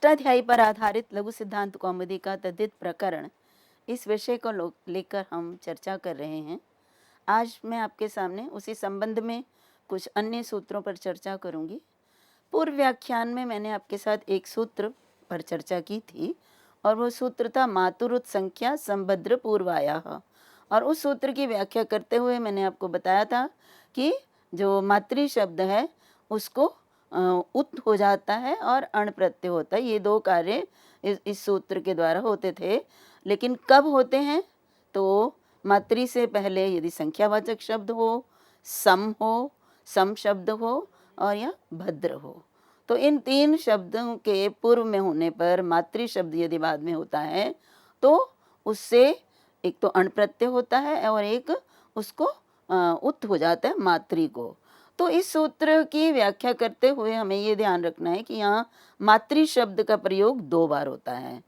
अष्टाध्यायी पर आधारित लघु सिद्धांत कौमुदी का तद्धित प्रकरण, इस विषय को लेकर हम चर्चा कर रहे हैं। आज मैं आपके सामने उसी संबंध में कुछ अन्य सूत्रों पर चर्चा करूंगी। पूर्व व्याख्यान में मैंने आपके साथ एक सूत्र पर चर्चा की थी और वो सूत्र था मातुरुत संख्या संभद्र पूर्वायाः। और उस सूत्र की व्याख्या करते हुए मैंने आपको बताया था कि जो मातृ शब्द है उसको उत हो जाता है और अण प्रत्यय होता है। ये दो कार्य इस सूत्र के द्वारा होते थे। लेकिन कब होते हैं? तो मातृ से पहले यदि संख्यावाचक शब्द हो, सम शब्द हो और या भद्र हो, तो इन तीन शब्दों के पूर्व में होने पर मातृ शब्द यदि बाद में होता है तो उससे एक तो अण प्रत्यय होता है और एक उसको उत हो जाता है मातृ को। तो इस सूत्र की व्याख्या करते हुए हमें ये ध्यान रखना है कि यहाँ मातृ शब्द का प्रयोग दो बार होता है,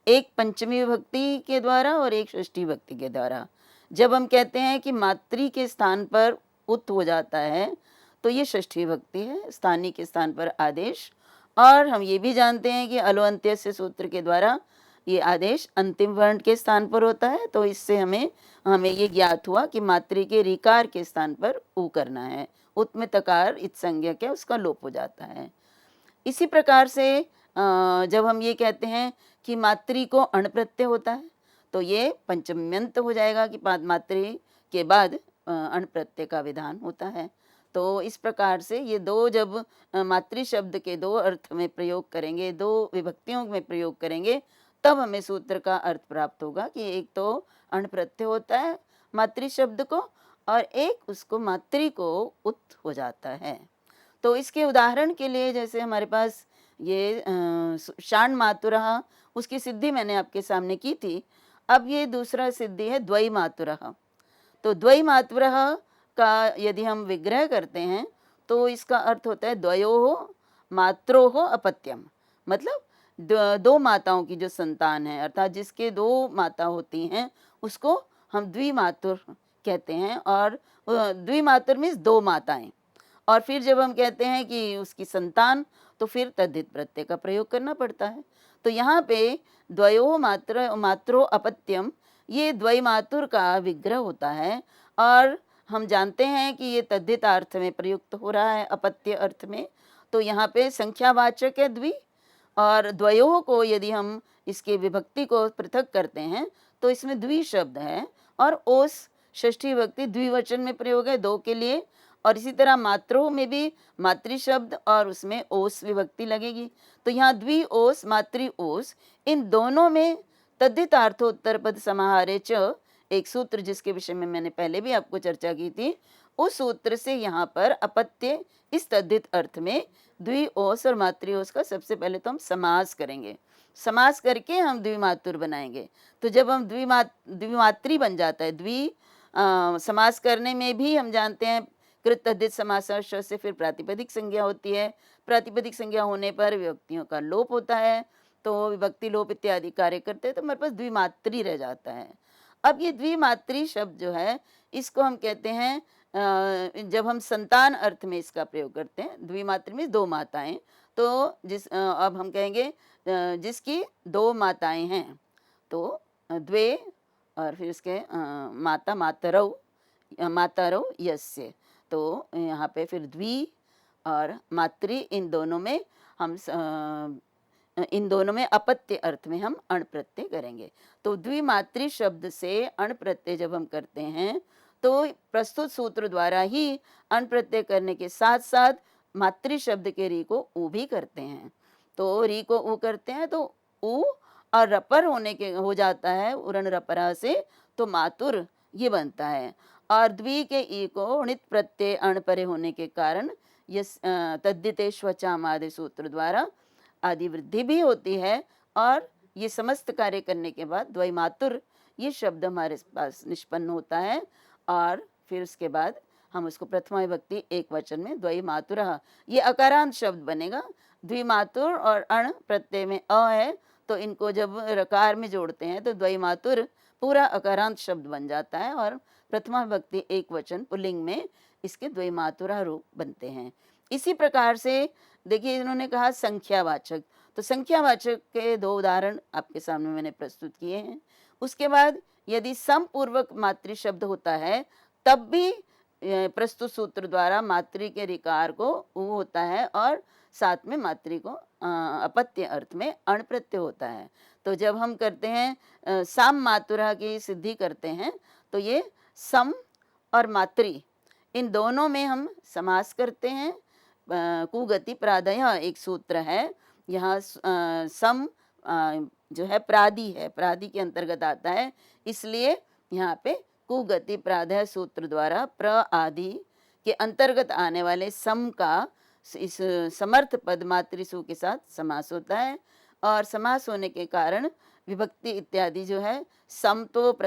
एक पंचमी विभक्ति के द्वारा और एक षष्ठी विभक्ति के द्वारा। जब हम कहते हैं कि मातृ के स्थान पर उत हो जाता है तो ये षष्ठी विभक्ति है, स्थानीय के स्थान पर आदेश। और हम ये भी जानते हैं कि अलो अंत्यस्य सूत्र के द्वारा ये आदेश अंतिम वर्ण के स्थान पर होता है। तो इससे हमें ये ज्ञात हुआ कि मातृ के ऋकार के स्थान पर ऊ करना है, उत में तकार इत संज्ञक है, उसका लोप हो जाता है। इसी प्रकार से जब हम ये कहते हैं कि मातृ को अण प्रत्यय होता है तो ये पंचम्यंत हो जाएगा कि मातृ के बाद अण प्रत्यय का विधान होता है। तो इस प्रकार से ये दो जब मातृ शब्द के दो अर्थ में प्रयोग करेंगे, दो विभक्तियों में प्रयोग करेंगे, तब हमें सूत्र का अर्थ प्राप्त होगा कि एक तो अण प्रत्यय होता है मातृ शब्द को और एक उसको मातृ को उत हो जाता है। तो इसके उदाहरण के लिए जैसे हमारे पास ये शाण मातुरः, उसकी सिद्धि मैंने आपके सामने की थी। अब ये दूसरा सिद्धि है द्वयी मातुरः। तो द्वयी मातुरः का यदि हम विग्रह करते हैं तो इसका अर्थ होता है द्वयोः मात्रोः अपत्यम, मतलब दो माताओं की जो संतान है, अर्थात जिसके दो माता होती हैं उसको हम द्विमातुर कहते हैं। और द्विमातुर मीन्स दो माताएं। और फिर जब हम कहते हैं कि उसकी संतान तो फिर तद्धित प्रत्यय का प्रयोग करना पड़ता है। तो यहाँ पे द्वयोः मात्रो अपत्यम, ये द्वैमातुर का विग्रह होता है। और हम जानते हैं कि ये तद्धित अर्थ में प्रयुक्त हो रहा है, अपत्य अर्थ में। तो यहाँ पे संख्यावाचक है द्वि, और द्वयोः को यदि हम इसके विभक्ति को पृथक करते हैं तो इसमें द्वि शब्द है और ओस षष्ठी विभक्ति द्विवचन में प्रयोग है दो के लिए। और इसी तरह मात्रों में भी मातृ शब्द और उसमें ओस विभक्ति लगेगी। तो यहाँ द्वि ओस मातृ ओस, इन दोनों में तद्धितार्थोत्तर पद समाहारे च, एक सूत्र जिसके विषय में मैंने पहले भी आपको चर्चा की थी, उस सूत्र से यहाँ पर अपत्य इस तद्धित अर्थ में द्वि ओस और मातृ ओस का सबसे पहले तो हम समास करेंगे, समास करके हम द्विमातुर बनाएंगे। तो जब हम द्विमातृ बन जाता है, समास करने में भी हम जानते हैं कृत तद्धित समास से फिर प्रातिपदिक संज्ञा होती है। प्रातिपदिक संज्ञा होने पर विभक्तियों का लोप होता है, तो विभक्ति लोप इत्यादि कार्य करते हैं तो हमारे पास द्विमातृ रह जाता है। अब ये द्विमातृ शब्द जो है इसको हम कहते हैं जब हम संतान अर्थ में इसका प्रयोग करते हैं, द्विमातृ में दो माताएं, तो अब हम कहेंगे जिसकी दो माताएं हैं तो द्वे और फिर उसके मातरौ यस्य, तो यहाँ पे फिर द्वि और मातृ, इन दोनों में अपत्य अर्थ में हम अण प्रत्यय करेंगे। तो द्विमातृ शब्द से अण प्रत्यय जब हम करते हैं तो प्रस्तुत सूत्र द्वारा ही अण प्रत्यय करने के साथ साथ मातृ शब्द के री को ऊ भी करते हैं। तो री को ऊ करते हैं तो ऊ और रपर होने के हो जाता है, उरण रपरा से, तो मातुर ये बनता है। और द्वि के ई को णित प्रत्यय अण परे होने के कारण यस तद्धितेष्वचाम आदि सूत्र द्वारा आदि वृद्धि भी होती है। और ये समस्त कार्य करने के बाद द्वैमातुर ये शब्द हमारे पास निष्पन्न होता है। और फिर उसके बाद हम उसको प्रथमा विभक्ति एक वचन में द्वैमातुरः, ये अकारांत शब्द बनेगा। द्विमातुर और अण प्रत्यय में अ है तो इनको जब रकार में जोड़ते हैं तो द्वैमातुर पूरा अकारांत शब्द बन जाता है और प्रथमा विभक्ति एक वचन पुल्लिंग में इसके द्वैमातुरः रूप बनते हैं। इसी प्रकार से देखिए इन्होंने कहा संख्यावाचक, तो संख्यावाचक के 2 उदाहरण आपके सामने मैंने प्रस्तुत किए हैं। उसके बाद यदि समपूर्वक मातृ शब्द होता है, तब भी प्रस्तुत सूत्र द्वारा मातृ के ऋकार को उ होता है और साथ में मातृ को अपत्य अर्थ में अण प्रत्यय होता है। तो जब हम करते हैं साम मातुरः की सिद्धि करते हैं, तो ये सम और मातृ इन दोनों में हम समास करते हैं। कुगति प्रादय एक सूत्र है, यहाँ सम जो है प्रादि है, प्रादि के अंतर्गत आता है, इसलिए यहाँ पे कुगति प्रादय सूत्र द्वारा प्र आदि के अंतर्गत आने वाले सम का इस समर्थ पद मातृसु के साथ समास होता है। और समास होने के कारण विभक्ति इत्यादि जो है, सम तो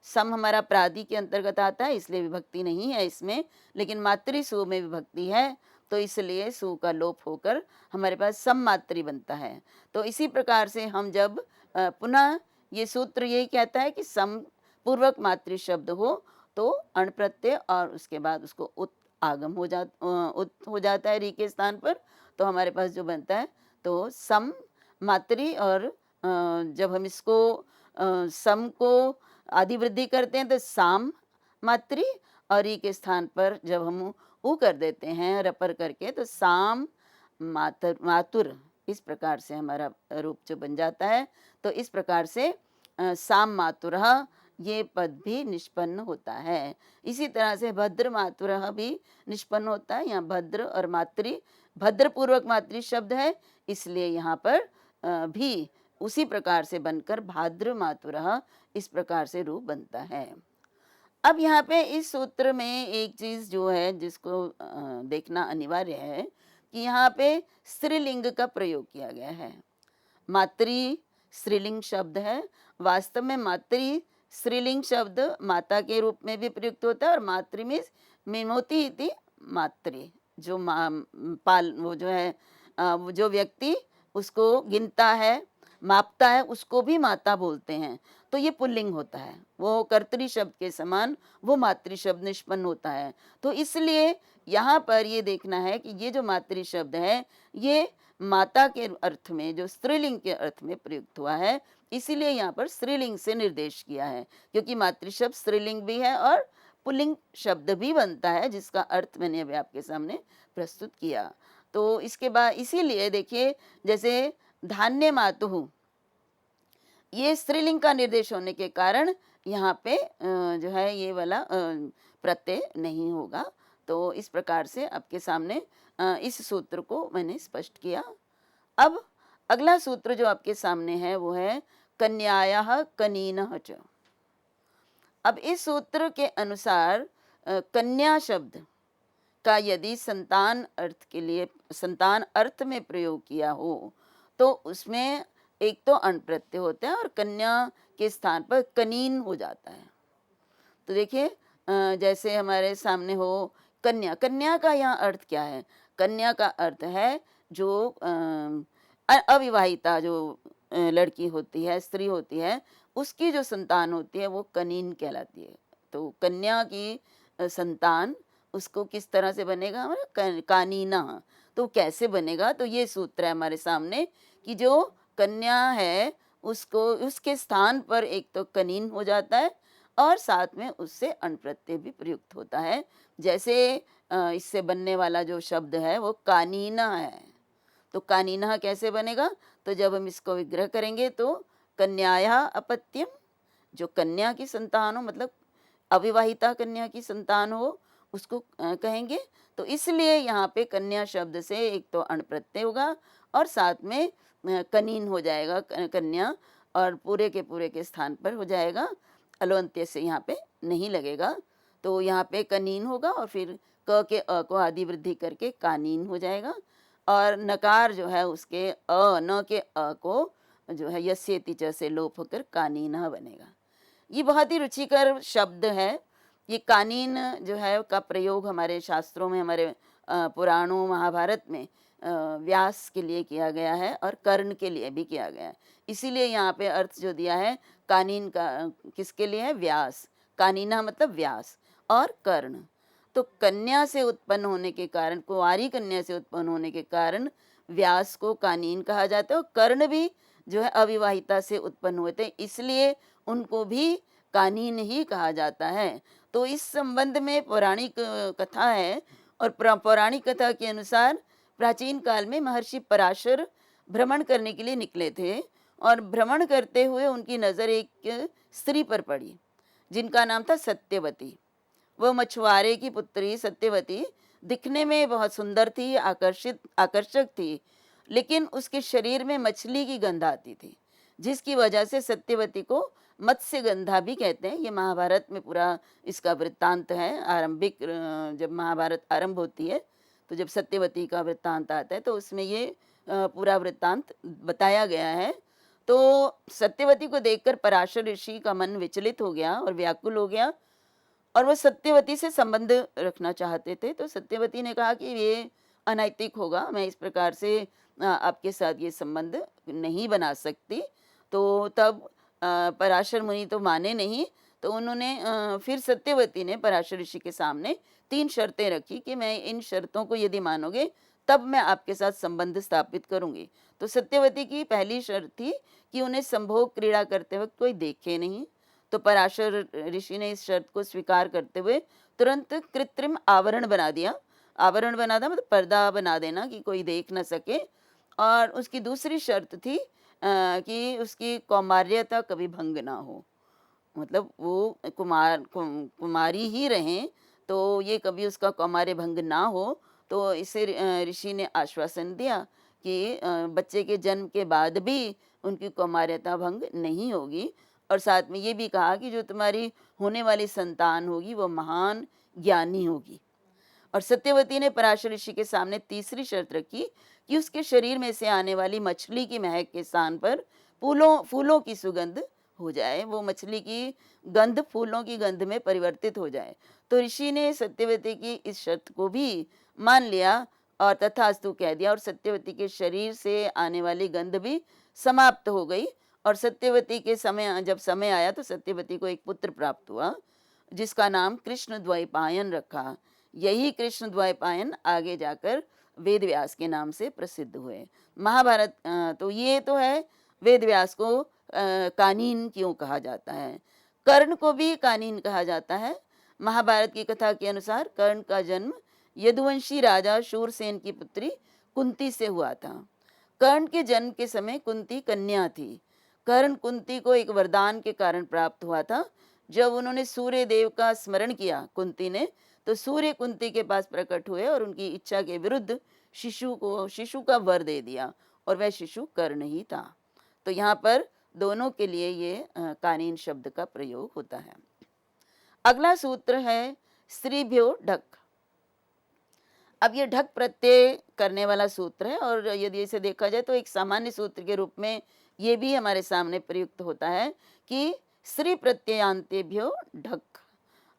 सम हमारा प्रादि के अंतर्गत आता है, इसलिए विभक्ति नहीं है इसमें, लेकिन मातृसु में विभक्ति है, तो इसलिए सु का लोप होकर हमारे पास सम मातृ बनता है। तो इसी प्रकार से हम जब पुनः ये सूत्र यही कहता है कि सम पूर्वक मातृ शब्द हो तो अण प्रत्यय और उसके बाद उसको उत आगम हो जाता है री के स्थान पर, तो हमारे पास जो बनता है तो सम मातृ। और जब हम इसको सम को आदि वृद्धि करते हैं तो साम मातृ, और ई के स्थान पर जब हम उ कर देते हैं रपर करके तो साम मातुर, इस प्रकार से हमारा रूप जो बन जाता है। तो इस प्रकार से साम मातुरः ये पद भी निष्पन्न होता है। इसी तरह से भद्र मातुरः भी निष्पन्न होता है। यहाँ भद्र और मातृ, भद्र पूर्वक मातृ शब्द है, इसलिए यहाँ पर भी उसी प्रकार से बनकर भाद्र मातुरः इस प्रकार से रूप बनता है। अब यहाँ पे इस सूत्र में एक चीज जो है जिसको देखना अनिवार्य है कि यहाँ पे स्त्रीलिंग का प्रयोग किया गया है। मातृ स्त्रीलिंग शब्द है। वास्तव में मातृ स्त्रीलिंग शब्द माता के रूप में भी प्रयुक्त होता है, और मातृ में मिमोति इति मातृ, जो वो जो है वो जो व्यक्ति उसको गिनता है, मापता है, उसको भी माता बोलते हैं, तो ये पुल्लिंग होता है। वो कर्तरी शब्द के समान वो मातृ शब्द निष्पन्न होता है। तो इसलिए यहाँ पर ये देखना है कि ये जो मातृ शब्द है ये माता के अर्थ में, जो स्त्रीलिंग के अर्थ में प्रयुक्त हुआ है, इसीलिए यहाँ पर स्त्रीलिंग से निर्देश किया है, क्योंकि मातृ शब्द स्त्रीलिंग भी है और पुल्लिंग शब्द भी बनता है, जिसका अर्थ मैंने अभी आपके सामने प्रस्तुत किया। तो इसके बाद इसीलिए देखिए, जैसे धान्य मातुः, ये स्त्रीलिंग का निर्देश होने के कारण यहाँ पे जो है ये वाला प्रत्यय नहीं होगा। तो इस प्रकार से आपके सामने इस सूत्र को मैंने स्पष्ट किया। अब अगला सूत्र जो आपके सामने है वो है कन्यायाः कनीनः च। अब इस सूत्र के अनुसार कन्या शब्द का यदि संतान अर्थ के लिए, संतान अर्थ में प्रयोग किया हो, तो उसमें एक तो अण प्रत्यय होता है और कन्या के स्थान पर कनीन हो जाता है। तो देखिए जैसे हमारे सामने हो कन्या, कन्या का यहाँ अर्थ क्या है? कन्या का अर्थ है जो अविवाहिता जो लड़की होती है, स्त्री होती है, उसकी जो संतान होती है वो कनीन कहलाती है। तो कन्या की संतान उसको किस तरह से बनेगा? हमारा कानीना। तो कैसे बनेगा? तो ये सूत्र है हमारे सामने कि जो कन्या है उसको, उसके स्थान पर एक तो कनीन हो जाता है और साथ में उससे अण प्रत्यय भी प्रयुक्त होता है। जैसे इससे बनने वाला जो शब्द है वो कानीना है। तो कानीना कैसे बनेगा? तो जब हम इसको विग्रह करेंगे तो कन्याया अपत्यम, जो कन्या की संतान हो, मतलब अविवाहिता कन्या की संतान हो, उसको कहेंगे। तो इसलिए यहाँ पे कन्या शब्द से एक तो अण प्रत्यय होगा और साथ में कनीन हो जाएगा कन्या, और पूरे के स्थान पर हो जाएगा, अलोन्त्य से यहाँ पे नहीं लगेगा। तो यहाँ पे कनीन होगा और फिर क के अ को आदि वृद्धि करके कानीन हो जाएगा, और नकार जो है उसके अ न के अ को जो है यस्येति च से लोप होकर कानीनः बनेगा। ये बहुत ही रुचिकर शब्द है। ये कानीन जो है का प्रयोग हमारे शास्त्रों में, हमारे पुराणों महाभारत में व्यास के लिए किया गया है और कर्ण के लिए भी किया गया है। इसीलिए यहाँ पे अर्थ जो दिया है कानीन का किसके लिए है? व्यास। कानीना मतलब व्यास और कर्ण। तो कन्या से उत्पन्न होने के कारण, कुंवारी कन्या से उत्पन्न होने के कारण व्यास को कानीन कहा जाता है, और कर्ण भी जो है अविवाहिता से उत्पन्न हुए थे, इसलिए उनको भी कानीन ही कहा जाता है। तो इस संबंध में पौराणिक कथा है, और पौराणिक कथा के अनुसार प्राचीन काल में महर्षि पराशर भ्रमण करने के लिए निकले थे, और भ्रमण करते हुए उनकी नज़र एक स्त्री पर पड़ी जिनका नाम था सत्यवती। वह मछुआरे की पुत्री सत्यवती दिखने में बहुत सुंदर थी, आकर्षक थी, लेकिन उसके शरीर में मछली की गंध आती थी, जिसकी वजह से सत्यवती को मत्स्य गंधा भी कहते हैं। ये महाभारत में पूरा इसका वृत्तांत है। आरंभिक जब महाभारत आरंभ होती है, तो जब सत्यवती का वृत्तांत आता है, तो उसमें ये पूरा वृत्तांत बताया गया है। तो सत्यवती को देखकर पराशर ऋषि का मन विचलित हो गया और व्याकुल हो गया, और वो सत्यवती से संबंध रखना चाहते थे। तो सत्यवती ने कहा कि ये अनैतिक होगा, मैं इस प्रकार से आपके साथ ये संबंध नहीं बना सकती। तो तब पराशर मुनि तो माने नहीं, तो उन्होंने फिर सत्यवती ने पराशर ऋषि के सामने 3 शर्तें रखी कि मैं इन शर्तों को यदि मानोगे तब मैं आपके साथ संबंध स्थापित करूंगी। तो सत्यवती की पहली शर्त थी कि उन्हें संभोग क्रीड़ा करते वक्त कोई देखे नहीं। तो पराशर ऋषि ने इस शर्त को स्वीकार करते हुए तुरंत कृत्रिम आवरण बना दिया। आवरण बना था मतलब पर्दा बना देना कि कोई देख न सके। और उसकी दूसरी शर्त थी कि उसकी कौमार्यता कभी भंग ना हो, मतलब वो कुमारी ही रहें, तो ये कभी उसका कौमार्य भंग ना हो। तो इसे ऋषि ने आश्वासन दिया कि बच्चे के जन्म के बाद भी उनकी कौमार्यता भंग नहीं होगी, और साथ में ये भी कहा कि जो तुम्हारी होने वाली संतान होगी वो महान ज्ञानी होगी। और सत्यवती ने पराशर ऋषि के सामने तीसरी शर्त रखी कि उसके शरीर में से आने वाली मछली की महक के स्थान पर फूलों फूलों की सुगंध हो जाए, वो मछली की गंध फूलों की गंध में परिवर्तित हो जाए। तो ऋषि ने सत्यवती की इस शर्त को भी मान लिया और तथास्तु कह दिया, और सत्यवती के शरीर से आने वाली गंध भी समाप्त हो गई। और सत्यवती के जब समय आया तो सत्यवती को एक पुत्र प्राप्त हुआ, जिसका नाम कृष्ण द्वैपायन रखा। यही कृष्ण द्वैपायन आगे जाकर वेद व्यास के नाम से प्रसिद्ध हुए। महाभारत तो ये तो है वेद व्यास को कानीन क्यों कहा जाता है। कर्ण को भी कानीन कहा जाता है। महाभारत की कथा के अनुसार कर्ण का जन्म यदुवंशी राजा शूरसेन की पुत्री कुंती से हुआ था। कर्ण के जन्म के समय कुंती कन्या थी। कर्ण कुंती को एक वरदान के कारण प्राप्त हुआ था। जब उन्होंने सूर्य देव का स्मरण किया कुंती ने, तो सूर्य कुंती के पास प्रकट हुए और उनकी इच्छा के विरुद्ध शिशु का वर दे दिया, और वह शिशु कर्ण ही था। तो यहाँ पर दोनों के लिए ये कानीन शब्द का प्रयोग होता है। अगला सूत्र है स्त्रीभ्यो ढक। अब ये ढक प्रत्यय करने वाला सूत्र है, और यदि इसे देखा जाए तो एक सामान्य सूत्र के रूप में ये भी हमारे सामने प्रयुक्त होता है कि स्त्री प्रत्ययांतेभ्यो ढक,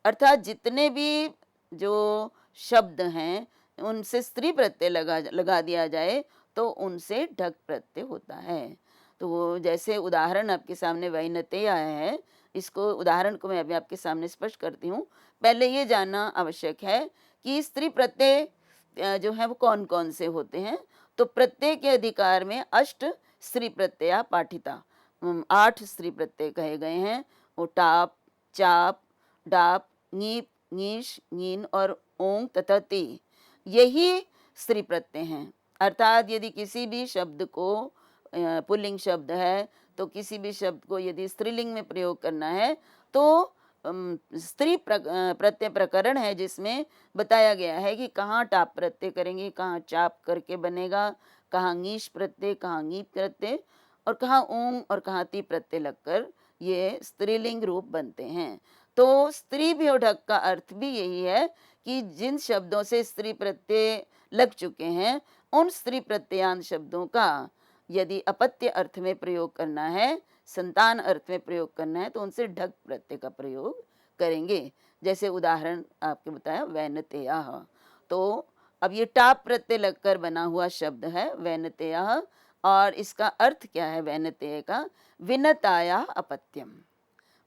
अर्थात जितने भी जो शब्द हैं उनसे स्त्री प्रत्यय लगा दिया जाए तो उनसे ढक प्रत्यय होता है। तो वो जैसे उदाहरण आपके सामने वैनते आया है, इसको उदाहरण को मैं अभी आपके सामने स्पष्ट करती हूँ। पहले ये जानना आवश्यक है कि स्त्री प्रत्यय जो है वो कौन कौन से होते हैं। तो प्रत्यय के अधिकार में अष्ट स्त्री प्रत्यय पाठिता, 8 स्त्री प्रत्यय कहे गए हैं। वो टाप, चाप, डाप, ङीप, ङीश, ङीन और ओंग तथा ते, यही स्त्री प्रत्यय हैं। अर्थात यदि किसी भी शब्द को पुल्लिंग शब्द है, तो किसी भी शब्द को यदि स्त्रीलिंग में प्रयोग करना है तो स्त्री प्रत्यय प्रकरण है, जिसमें बताया गया है कि कहाँ टाप प्रत्यय करेंगे, कहाँ चाप करके बनेगा, कहाँ ङीश प्रत्यय, कहाँ ङीप प्रत्यय, और कहाँ ओंग और कहाँ ती प्रत्यय लगकर ये स्त्रीलिंग रूप बनते हैं। तो स्त्री भ्योढक का अर्थ भी यही है कि जिन शब्दों से स्त्री प्रत्यय लग चुके हैं, उन स्त्री प्रत्ययांत शब्दों का यदि अपत्य अर्थ में प्रयोग करना है, संतान अर्थ में प्रयोग करना है, तो उनसे ढक प्रत्यय का प्रयोग करेंगे। जैसे उदाहरण आपके बताया वैनतेयः। तो अब ये टाप प्रत्यय लगकर बना हुआ शब्द है वैनतेयः, और इसका अर्थ क्या है वैनतेय का? विनताया अपत्यम।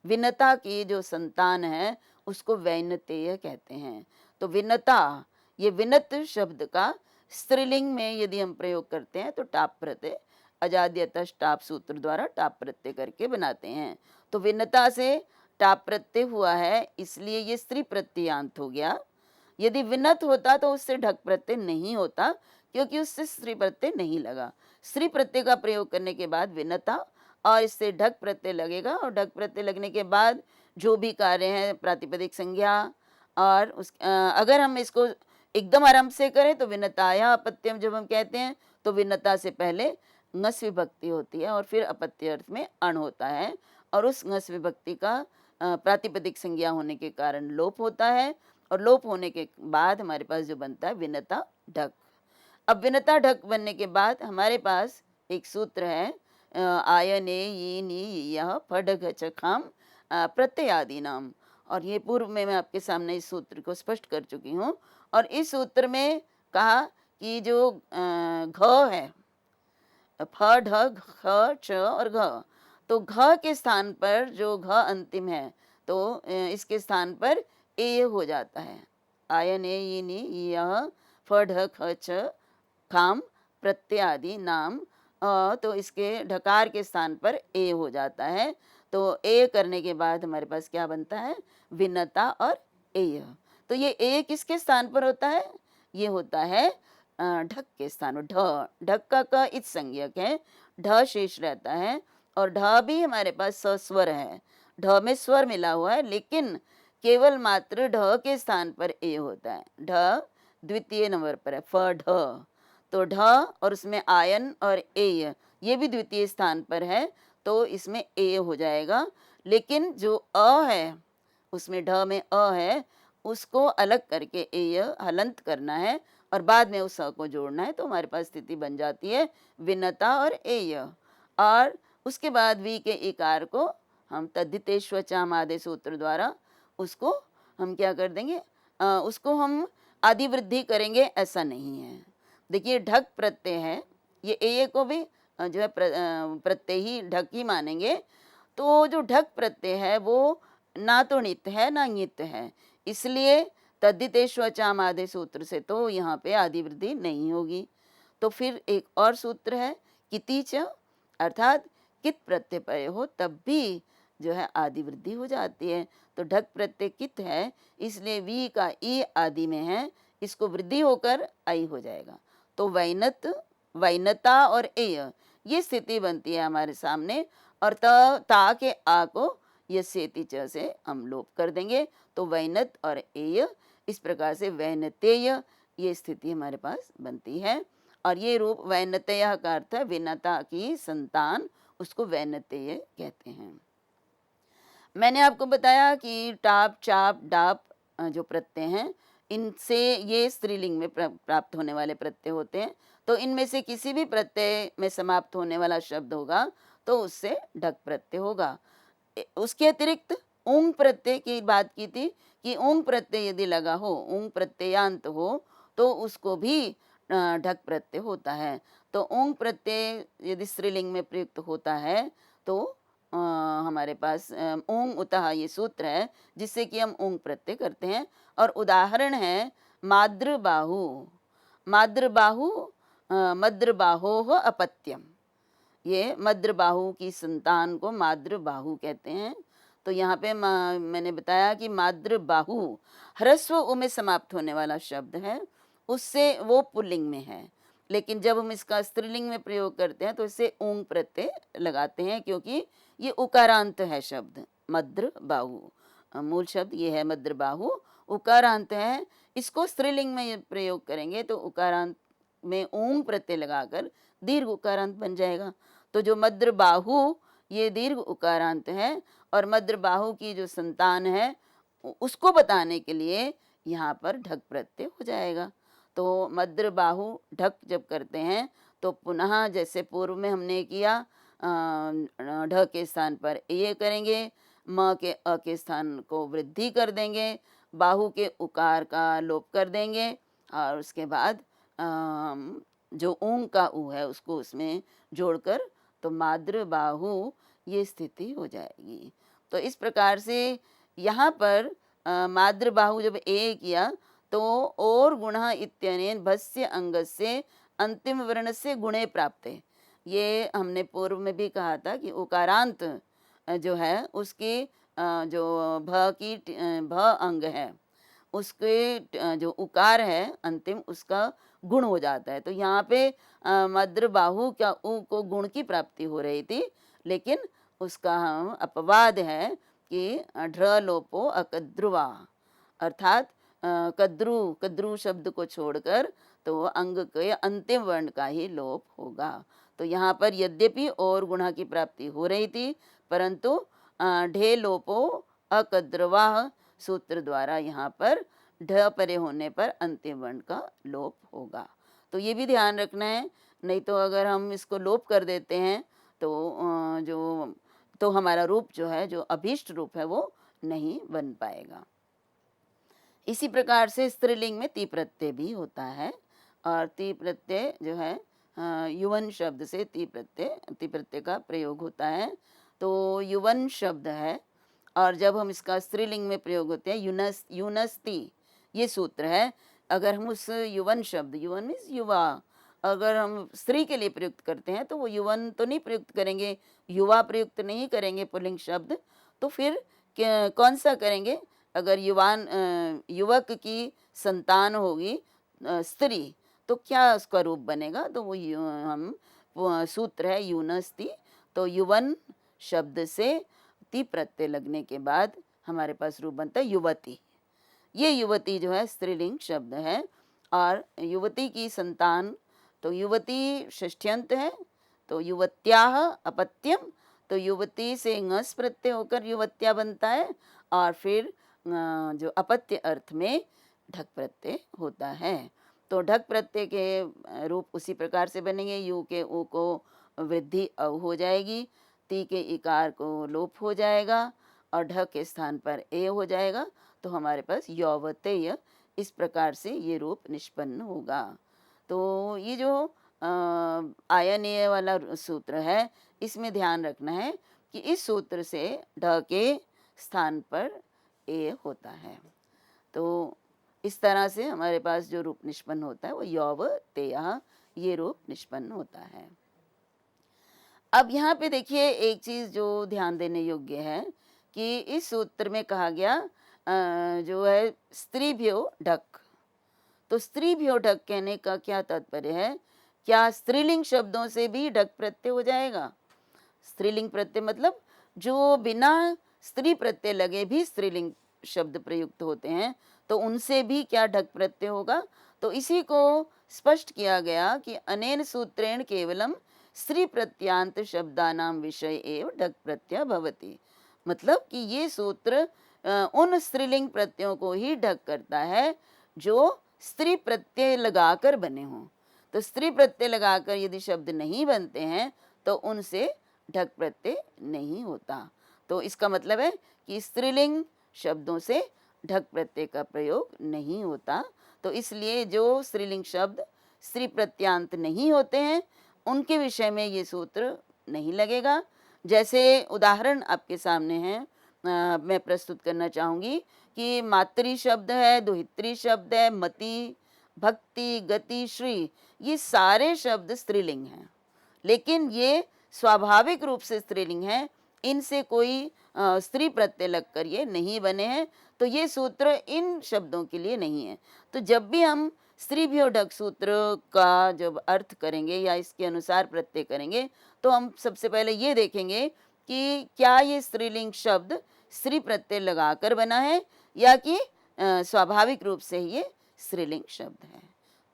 विनता की जो संतान है उसको वैनतेय कहते हैं। तो विनता, ये विनत शब्द का स्त्रीलिंग में यदि हम प्रयोग करते हैं तो टाप प्रत्यय अजाद्यतश टाप सूत्र द्वारा टाप प्रत्यय करके बनाते हैं। तो विनता से टाप प्रत्यय हुआ है, इसलिए ये स्त्री प्रत्ययांत हो गया। यदि विनत होता तो उससे ढक प्रत्यय नहीं होता, क्योंकि उससे स्त्री प्रत्यय नहीं लगा। स्त्री प्रत्यय का प्रयोग करने के बाद विनता और इससे ढक प्रत्यय लगेगा, और ढक प्रत्यय लगने के बाद जो भी कार्य है प्रातिपदिक संज्ञा, और अगर हम इसको एकदम आराम से करें तो विनताया अपत्यम जब हम कहते हैं तो विनता से पहले ngस विभक्ति होती है और फिर अपत्य अर्थ में अण होता है, और उस ngस विभक्ति का प्रातिपदिक संज्ञा होने के कारण लोप होता है, और लोप होने के बाद हमारे पास जो बनता है विनता ढक। अब विनता ढक बनने के बाद हमारे पास एक सूत्र है आयने ये नी यह फडघ चखाम प्रत्ययादि नाम, और ये पूर्व में मैं आपके सामने इस सूत्र को स्पष्ट कर चुकी हूँ। और इस सूत्र में कहा कि जो घ है, फ ढ ख च और घ, तो घ के स्थान पर जो घ अंतिम है तो इसके स्थान पर ए हो जाता है। आयन ए ये नी यह फ ढ ख च खाम प्रत्यादि नाम, तो इसके ढकार के स्थान पर ए हो जाता है। तो ए करने के बाद हमारे पास क्या बनता है, विनता और एय। तो ये ए किसके स्थान पर होता है, ये होता है ढक के स्थान पर। ढ ढक का क इत संज्ञक है, ढ शेष रहता है, और ढ भी हमारे पास सस्वर है, ढ में स्वर मिला हुआ है, लेकिन केवल मात्र ढ के स्थान पर ए होता है। ढ द्वितीय नंबर पर है, फ ढ, तो ढ और उसमें आयन और एय ये भी द्वितीय स्थान पर है, तो इसमें ए हो जाएगा। लेकिन जो अ है उसमें ढ में अ है, उसको अलग करके एय हलंत करना है और बाद में उस अ को जोड़ना है, तो हमारे पास स्थिति बन जाती है विनता और एय। और उसके बाद वी के इकार को हम तद्धितेष्वचाम आदि सूत्र द्वारा उसको हम क्या कर देंगे, उसको हम आदि वृद्धि करेंगे, ऐसा नहीं है। देखिए ढक प्रत्यय है, ये ए को भी जो है प्रत्यय ही ढक ही मानेंगे। तो जो ढक प्रत्यय है वो ना तो नित है ना नित है, इसलिए तद्धितेष्वचाम आदि सूत्र से तो यहाँ पे आदि वृद्धि नहीं होगी। तो फिर एक और सूत्र है किति च, अर्थात कित प्रत्यय पय हो तब भी जो है आदि वृद्धि हो जाती है। तो ढक प्रत्यय कित है, इसलिए वी का ई आदि में है, इसको वृद्धि होकर आई हो जाएगा। तो वैनत, वैनता और एय ये स्थिति बनती है हमारे सामने, और ता के आ को यस्येति च से हम लोप कर देंगे, तो वैनत और एय इस प्रकार से वैनतेय ये स्थिति हमारे पास बनती है। और ये रूप वैनतेय का अर्थ है विनता की संतान, उसको वैनतेय कहते हैं। मैंने आपको बताया कि टाप चाप डाप जो प्रत्यय हैं, इनसे ये स्त्रीलिंग में प्राप्त होने वाले प्रत्यय होते हैं। तो इनमें से किसी भी प्रत्यय में समाप्त होने वाला शब्द होगा तो उससे ढक प्रत्यय होगा। उसके अतिरिक्त ऊंग प्रत्यय की बात की थी कि ऊंग प्रत्यय यदि लगा हो, ऊंग प्रत्ययांत हो, तो उसको भी ढक प्रत्यय होता है। तो ऊंग प्रत्यय यदि स्त्रीलिंग में प्रयुक्त होता है तो हमारे पास ऊंग उतः ये सूत्र है जिससे कि हम ऊंग प्रत्यय करते हैं। और उदाहरण है माद्रबाहु, माद्रबाहु मद्रबाहो अपत्यम, ये मद्रबाहु की संतान को माद्रबाहु कहते हैं। तो यहाँ पे मैंने बताया कि माद्रबाहु ह्रस्व उ में समाप्त होने वाला शब्द है, उससे वो पुल्लिंग में है, लेकिन जब हम इसका स्त्रीलिंग में प्रयोग करते हैं तो इससे ऊंग प्रत्यय लगाते हैं, क्योंकि ये उकारांत है शब्द मद्रबाहु। मूल शब्द ये है मद्रबाहु, उकारांत है। इसको स्त्रीलिंग में प्रयोग करेंगे तो उकारांत में ऊंग प्रत्यय लगाकर दीर्घ उकारांत बन जाएगा। तो जो मद्रबाहु ये दीर्घ उकारांत है, और मद्रबाहु की जो संतान है उसको बताने के लिए यहाँ पर ढक प्रत्यय हो जाएगा। तो मद्रबाहु ढक जब करते हैं तो पुनः जैसे पूर्व में हमने किया ढ के स्थान पर ये करेंगे, म के अ के स्थान को वृद्धि कर देंगे, बाहु के उकार का लोप कर देंगे, और उसके बाद जो ऊंग का ऊ है उसको उसमें जोड़कर तो माद्रबाहु ये स्थिति हो जाएगी। तो इस प्रकार से यहाँ पर माद्रबाहु जब ए किया तो और गुणः इत्यनेन भस्य अंगस्य अंतिम वर्णस्य गुणे प्राप्ते। ये हमने पूर्व में भी कहा था कि उकारांत जो है उसकी जो भ अंग है उसके जो उकार है अंतिम उसका गुण हो जाता है। तो यहाँ पे मद्र बाहु क्या उ को गुण की प्राप्ति हो रही थी, लेकिन उसका हम अपवाद है कि ढ्र लोपो अकद्रुवा, अर्थात कद्रु कद्रु शब्द को छोड़कर तो अंग के अंतिम वर्ण का ही लोप होगा। तो यहाँ पर यद्यपि और गुणा की प्राप्ति हो रही थी, परंतु ढे लोपो अकद्रवाह सूत्र द्वारा यहाँ पर ढ परे होने पर अंतिम वर्ण का लोप होगा। तो ये भी ध्यान रखना है, नहीं तो अगर हम इसको लोप कर देते हैं तो तो हमारा रूप जो है, जो अभीष्ट रूप है, वो नहीं बन पाएगा। इसी प्रकार से स्त्रीलिंग में ती प्रत्यय भी होता है, और ती प्रत्यय जो है युवन शब्द से ती प्रत्यय का प्रयोग होता है। तो युवन शब्द है, और जब हम इसका स्त्रीलिंग में प्रयोग होते हैं यूनस्ती, ये सूत्र है। अगर हम उस युवन शब्द, युवन मीन्स युवा, अगर हम स्त्री के लिए प्रयुक्त करते हैं तो वो युवन तो नहीं प्रयुक्त करेंगे, युवा प्रयुक्त नहीं करेंगे पुल्लिंग शब्द, तो फिर कौन सा करेंगे? अगर युवक की संतान होगी स्त्री, तो क्या उसका रूप बनेगा? तो वो सूत्र है यूनस्ती। तो युवन शब्द से ती प्रत्यय लगने के बाद हमारे पास रूप बनता है युवती। ये युवती जो है स्त्रीलिंग शब्द है, और युवती की संतान, तो युवती षष्ठ्यंत है, तो युवत्याह अपत्यम, तो युवती से ngस प्रत्यय होकर युवत्या बनता है, और फिर जो अपत्य अर्थ में ढक प्रत्यय होता है। तो ढक प्रत्यय के रूप उसी प्रकार से बनेंगे, यू के ऊ को वृद्धि अव हो जाएगी, ती के इकार को लोप हो जाएगा, और ढ के स्थान पर ए हो जाएगा, तो हमारे पास यौवतेय, इस प्रकार से ये रूप निष्पन्न होगा। तो ये जो आयनीय वाला सूत्र है, इसमें ध्यान रखना है कि इस सूत्र से ढ के स्थान पर ए होता है। तो इस तरह से हमारे पास जो रूप निष्पन्न होता है वो यौवतेय, ये रूप निष्पन्न होता है। अब यहाँ पे देखिए एक चीज जो ध्यान देने योग्य है कि इस सूत्र में कहा गया जो है स्त्रीभ्यो ढक। तो स्त्रीभ्यो ढक कहने का क्या तात्पर्य है? क्या स्त्रीलिंग शब्दों से भी ढक प्रत्यय हो जाएगा? स्त्रीलिंग प्रत्यय मतलब जो बिना स्त्री प्रत्यय लगे भी स्त्रीलिंग शब्द प्रयुक्त होते हैं, तो उनसे भी क्या ढक प्रत्यय होगा? तो इसी को स्पष्ट किया गया कि अनेन सूत्रेण केवलम स्त्री प्रत्यांत शब्दानां विषय एव ढक प्रत्यय भवति। मतलब कि ये सूत्र उन स्त्रीलिंग प्रत्ययों को ही ढक करता है जो स्त्री प्रत्यय लगाकर बने हों। तो स्त्री प्रत्यय लगाकर यदि शब्द नहीं बनते हैं तो उनसे ढक प्रत्यय नहीं होता। तो इसका मतलब है कि स्त्रीलिंग शब्दों से ढक प्रत्यय का प्रयोग नहीं होता। तो इसलिए जो स्त्रीलिंग शब्द स्त्री प्रत्यांत नहीं होते हैं उनके विषय में ये सूत्र नहीं लगेगा। जैसे उदाहरण आपके सामने है, मैं प्रस्तुत करना चाहूँगी कि मातृ शब्द है, दुहित्री शब्द है, मति, भक्ति, गति, श्री, ये सारे शब्द स्त्रीलिंग हैं, लेकिन ये स्वाभाविक रूप से स्त्रीलिंग हैं, इनसे कोई स्त्री प्रत्यय लगकर ये नहीं बने हैं। तो ये सूत्र इन शब्दों के लिए नहीं है। तो जब भी हम स्त्रीभ्यो ढक सूत्र का जब अर्थ करेंगे या इसके अनुसार प्रत्यय करेंगे, तो हम सबसे पहले ये देखेंगे कि क्या ये स्त्रीलिंग शब्द स्त्री प्रत्यय लगाकर बना है या कि स्वाभाविक रूप से ही ये स्त्रीलिंग शब्द है।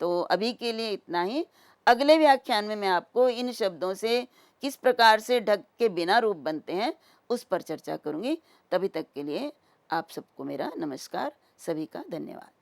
तो अभी के लिए इतना ही। अगले व्याख्यान में मैं आपको इन शब्दों से किस प्रकार से ढक के बिना रूप बनते हैं उस पर चर्चा करूंगी। तभी तक के लिए आप सबको मेरा नमस्कार। सभी का धन्यवाद।